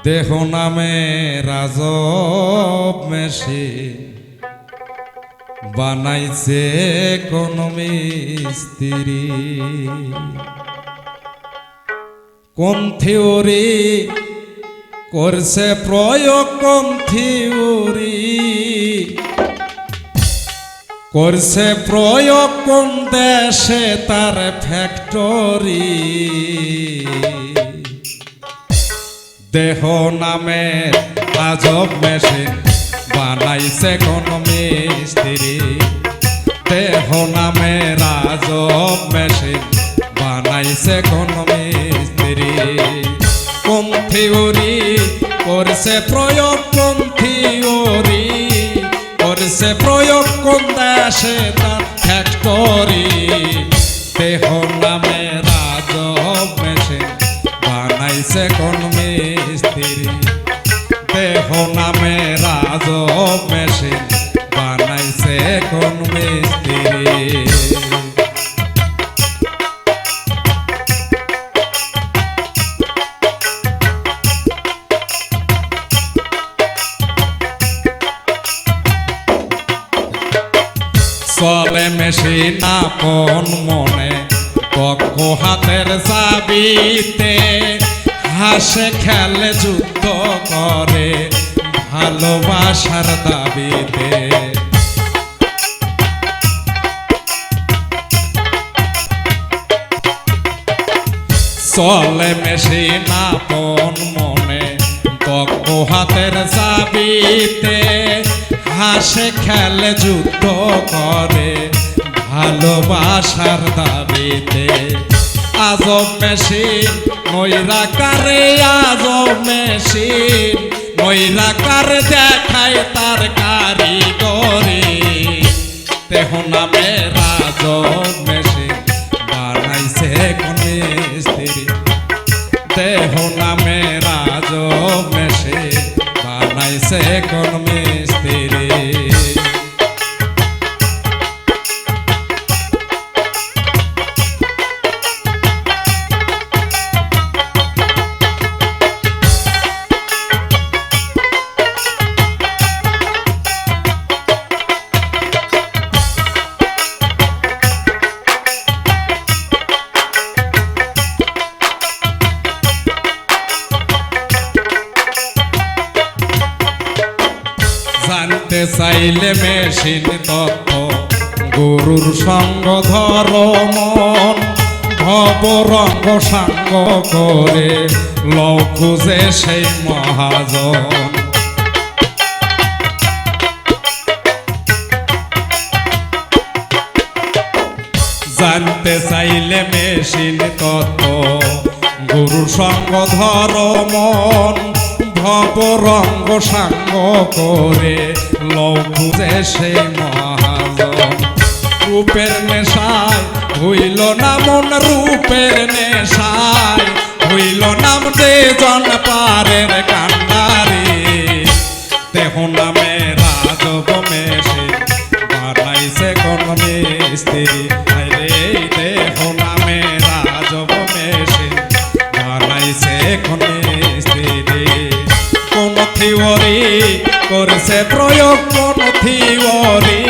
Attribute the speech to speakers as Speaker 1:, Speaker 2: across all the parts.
Speaker 1: দেহ নামে রাজব মেশিন বানাইছে কোন মিস্ত্রি। কোন থিওরি করছে প্রয়োগ, কোন থিওরি করছে প্রয়োগ, কোন দেশে তার ফ্যাক্টরি। দেহ নামে আজব মেশিন বানাইছে কোন মিস্ত্রি। দেহ নামে আজব মেশিন বানাইছে কোন মিস্ত্রি। কোন থিওরি করছে প্রয়োগ, কোন থিওরি করছে প্রয়োগ, কোন দেশে তার ফ্যাক্টরি। দেহ নামে আজব মেশিন বানাইছে কোন মিস্ত্রি। দেহ নামে আজব মেশিন বানাইছে কোন মিস্ত্রি। চলে মেশিন আপন মনে, দক্ষ হাতের চাবিতে, হাসে খেলে যুদ্ধ করে ভালোবাসার দাবিতে। চলে মেশিন আপন মনে, দক্ষ হাতের চাবিতে, হাসে খেলে যুদ্ধ করে ভালোবাসার দাবিতে। আজব মেশিন নৈরাকারে, আজব মেশিন নৈরাকারে দেখায় তার কারিগরি। দেহ নামে আজব মেশিন বানাইছে কোন মিস্ত্রি। দেহ নামে আজব মেশিন বানাইছে কোন মিস্ত্রি। জানতে চাইলে মেশিন তত্ত্ব, গুরুর সঙ্গ ধর মন, ভব রঙ্গ সাঙ্গ করে লও খুঁজে সেই মহাজন। জানতে চাইলে মেশিন তত্ত্ব, গুরুর সঙ্গ ধর মন, ভব রঙ্গ সাঙ্গ করে লও খুঁজে সেই মহাজন। রূপের নেশায় হইল না মন, রূপের নেশায় হইল নাম যে জন পারের কান্ডারি। দেহ নামে আজব মেশিন বানাইছে কোন মিস্ত্রি। দেহ নামে আজব মেশিন বানাইছে কোন মিস্ত্রি। কোন থিওরি করছে প্রয়োগ, কোন থিওরি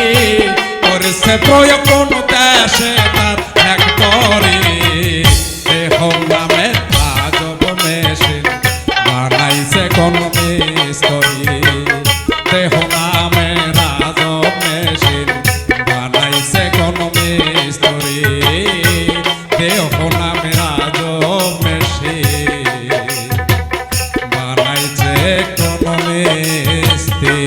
Speaker 1: করছে প্রয়োগ, কোন দেশে তার ফ্যাক্টরি। দেহ নামে আজব মেশিন বানাইছে কোন মিস্ত্রি। দেহ নামে আজব মেশিন বানাইছে কোন মিস্ত্রি। দেহ নামে আজব মেশিন বানাইছে কোন মিস্ত্রি।